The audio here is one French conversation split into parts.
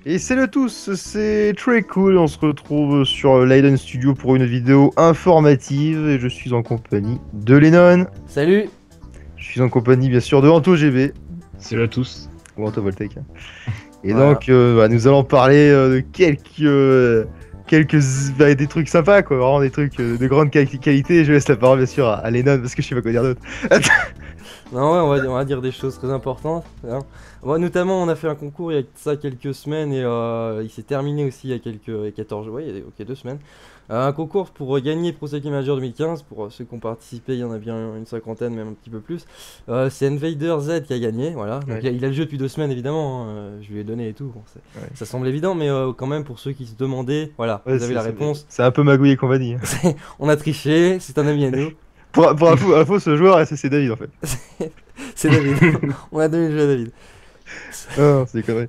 Et salut à tous, c'est très cool. On se retrouve sur Leiden Studio pour une vidéo informative et je suis en compagnie de Lennon. Salut! Je suis en compagnie bien sûr de Anto GB Salut à tous. ou Anto Voltec. Et Voilà. donc nous allons parler de quelques des trucs sympas quoi, vraiment des trucs de grande qualité. Je laisse la parole bien sûr à Lennon parce que je sais pas quoi dire d'autre. Non, ouais, on va dire des choses très importantes, hein. Ouais, notamment, on a fait un concours il y a de ça quelques semaines et il s'est terminé aussi il y a quelques 14 jours, ouais, ok, 2 semaines. Un concours pour gagner Pro Cycling Manager 2015. Pour ceux qui ont participé, il y en a bien une cinquantaine, même un petit peu plus. C'est Invader Z qui a gagné, voilà. Donc Ouais, il a le jeu depuis 2 semaines, évidemment, hein. Je lui ai donné et tout. Bon, ouais. ça semble évident, mais quand même, pour ceux qui se demandaient, voilà, Ouais, vous avez la réponse. c'est un peu magouille et compagnie. On a triché, c'est un ami à nous. Pour info, ce joueur, c'est David en fait. C'est David. On a donné le jeu à David. Non, c'est des conneries.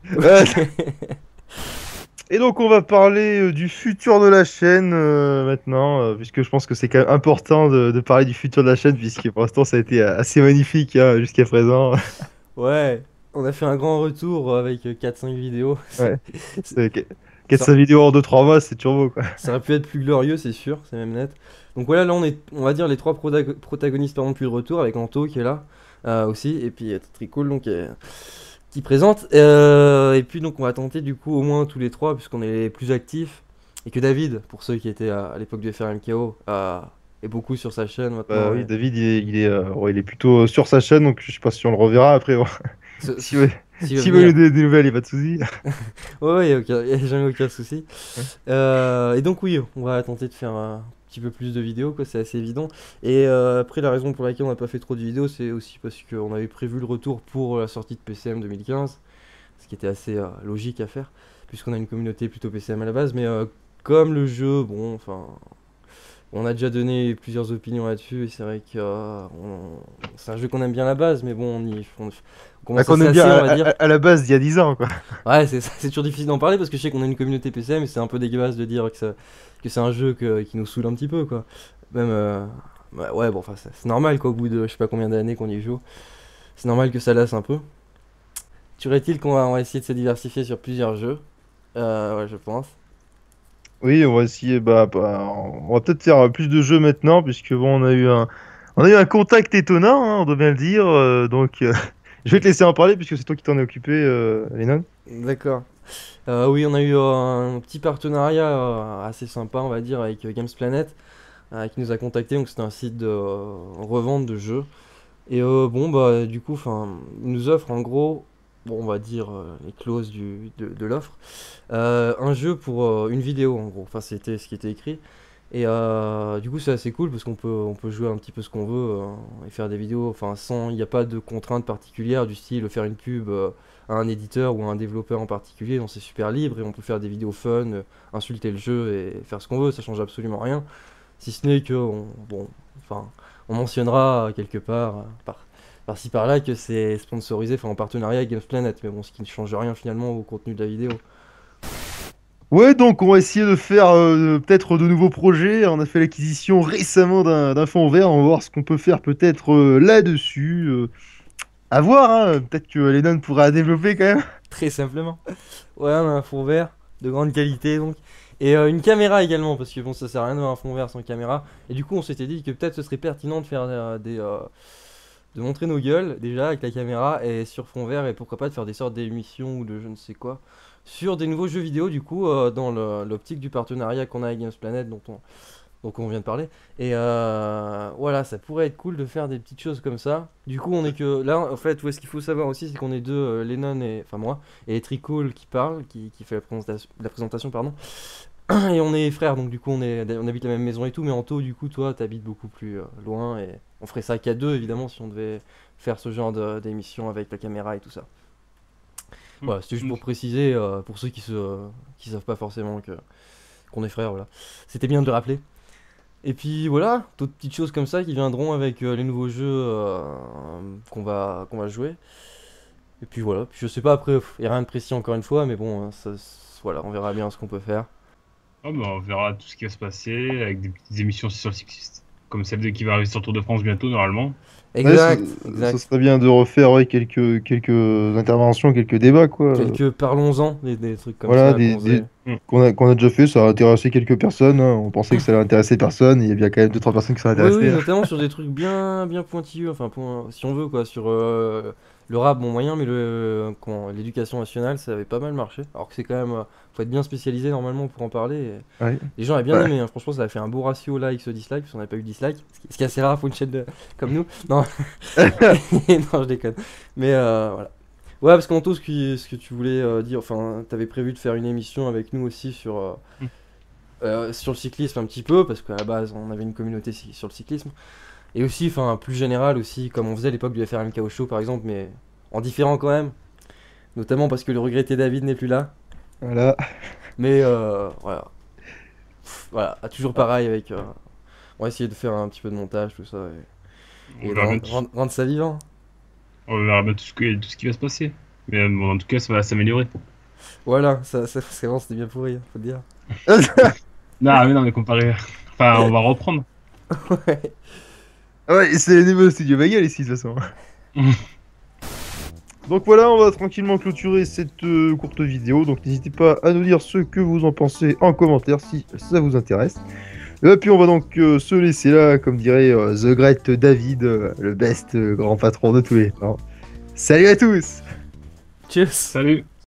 Et donc on va parler du futur de la chaîne maintenant, puisque je pense que c'est quand même important de parler du futur de la chaîne, puisque pour l'instant ça a été assez magnifique hein, jusqu'à présent. Ouais, on a fait un grand retour avec 4-5 vidéos. Ouais, C'est- c'est Ça, 400 vidéos en 2-3 mois, c'est turbo quoi. ça aurait pu être plus glorieux, c'est sûr, c'est même net. Donc voilà, là on va dire les trois protagonistes par plus de retour avec Anto qui est là aussi, et puis très cool donc qui présente. Et puis donc on va tenter du coup au moins tous les trois puisqu'on est les plus actifs et que David, pour ceux qui étaient à l'époque du FRMKO, est beaucoup sur sa chaîne Bah maintenant. oui, David ouais, il est plutôt sur sa chaîne, donc je sais pas si on le reverra après. Bon. Ce- Si ce- vous S'il veut si vous voulez venir. des nouvelles, il n'y a pas de souci. Ouais, y a jamais aucun souci. Et donc oui, on va tenter de faire un petit peu plus de vidéos, quoi, c'est assez évident. Et après, la raison pour laquelle on n'a pas fait trop de vidéos, c'est aussi parce qu'on avait prévu le retour pour la sortie de PCM 2015, ce qui était assez logique à faire, puisqu'on a une communauté plutôt PCM à la base, mais comme le jeu, bon, enfin, on a déjà donné plusieurs opinions là-dessus, et c'est vrai que c'est un jeu qu'on aime bien à la base, mais bon, on Bah, commence à qu'on se aime bien lasser, on va dire. à la base d'il y a 10 ans quoi. Ouais, c'est toujours difficile d'en parler parce que je sais qu'on a une communauté PC, mais c'est un peu dégueulasse de dire que c'est un jeu qui nous saoule un petit peu, quoi. Même, ouais, bon, enfin, c'est normal, quoi, au bout de je sais pas combien d'années qu'on y joue. C'est normal que ça lasse un peu. Tuerait-il on va essayer de se diversifier sur plusieurs jeux? Ouais, je pense. Oui, on va essayer. On va peut-être faire plus de jeux maintenant, puisque bon, on a eu un contact étonnant, hein, on doit bien le dire. Je vais te laisser en parler, puisque c'est toi qui t'en es occupé, Lennon. D'accord. Oui, on a eu un petit partenariat assez sympa, on va dire, avec Games Planet, qui nous a contacté. Donc, c'était un site de revente de jeux. Et bon, bah, du coup, enfin, il nous offre en gros, bon, on va dire les clauses de l'offre, un jeu pour une vidéo en gros. Enfin, c'était ce qui était écrit. Et du coup, c'est assez cool parce qu'on peut jouer un petit peu ce qu'on veut et faire des vidéos. Enfin, il n'y a pas de contraintes particulières du style faire une pub à un éditeur ou à un développeur en particulier. Donc, c'est super libre et on peut faire des vidéos fun, insulter le jeu et faire ce qu'on veut. Ça change absolument rien. Si ce n'est que, bon, enfin, on mentionnera quelque part, par-ci par-là, que c'est sponsorisé, enfin en partenariat avec Games Planet, mais bon, ce qui ne change rien finalement au contenu de la vidéo. Ouais, donc on va essayer de faire peut-être de nouveaux projets. On a fait l'acquisition récemment d'un fond vert. On va voir ce qu'on peut faire peut-être là-dessus. À voir, hein. Peut-être que Lennon pourra développer quand même. Très simplement. Ouais, on a un fond vert de grande qualité donc. Et une caméra également, parce que bon, ça sert à rien d'avoir un fond vert sans caméra. Et du coup, on s'était dit que peut-être ce serait pertinent de faire de montrer nos gueules déjà avec la caméra et sur fond vert et pourquoi pas de faire des sortes d'émissions ou de je ne sais quoi sur des nouveaux jeux vidéo du coup dans l'optique du partenariat qu'on a avec Games Planet dont on vient de parler. Et voilà, ça pourrait être cool de faire des petites choses comme ça. Du coup, on est que là, en fait, ce qu'il faut savoir aussi, c'est qu'on est deux, Lennon et enfin moi, et Tricool qui parle, qui fait la présentation, pardon. Et on est frères, donc du coup, on habite la même maison et tout. Mais Anto, du coup, toi, t'habites beaucoup plus loin et on ferait ça qu'à deux, évidemment, si on devait faire ce genre d'émission avec la caméra et tout ça. Voilà, c'était juste pour préciser, pour ceux qui savent pas forcément qu'on est frères, voilà. C'était bien de le rappeler. Et puis voilà, d'autres petites choses comme ça qui viendront avec les nouveaux jeux qu'on va jouer. Et puis voilà, puis je sais pas après, il n'y a rien de précis encore une fois, mais bon, voilà, on verra bien ce qu'on peut faire. Oh, bah, on verra tout ce qui va se passer avec des petites émissions aussi sur le cycliste, comme celle qui va arriver sur Tour de France bientôt, normalement. Exact, ce exact. serait bien de refaire ouais, quelques interventions, quelques débats, quoi. Quelques parlons-en, des trucs comme Voilà, ça qu'on faisait. Mm. qu'on a déjà fait, ça a intéressé quelques personnes, hein. On pensait que ça allait intéresser personne, et il y a bien quand même deux trois personnes qui sont Oui, oui, intéressées, hein. notamment sur des trucs bien pointilleux, enfin, si on veut, quoi, sur le rap, bon moyen, mais l'éducation nationale, ça avait pas mal marché. Alors que c'est quand même, faut être bien spécialisé normalement pour en parler. Et Ouais. les gens avaient bien Ouais. aimé, hein. Franchement, ça a fait un beau ratio likes-dislike, parce qu'on n'a pas eu de dislike, ce qui est assez rare pour une chaîne comme nous. Non, non, je déconne. Mais voilà. Ouais, parce qu'Anto, ce que tu voulais dire, enfin, t'avais prévu de faire une émission avec nous aussi sur le cyclisme un petit peu, parce qu'à la base, on avait une communauté sur le cyclisme. Et aussi, enfin, plus général aussi, comme on faisait à l'époque du FRMKO Show par exemple, mais en différent quand même. Notamment parce que le regretté David n'est plus là. Voilà. Mais voilà. Voilà, toujours pareil avec. On va essayer de faire un petit peu de montage, tout ça, et On de verra bien rendre ça vivant. on verra bien tout ce qui va se passer. Mais bon, en tout cas, ça va s'améliorer. Voilà, c'est vraiment, c'était bien pourri, hein, faut te dire. Non, mais non, mais comparé. Enfin, on va reprendre. Ouais. Ouais, c'est les nouveaux studios Bagel ici, de toute façon. Donc voilà, on va tranquillement clôturer cette courte vidéo. Donc n'hésitez pas à nous dire ce que vous en pensez en commentaire si ça vous intéresse. Et puis on va donc se laisser là, comme dirait The Great David, le best grand patron de tous les temps. Salut à tous! Cheers! Salut!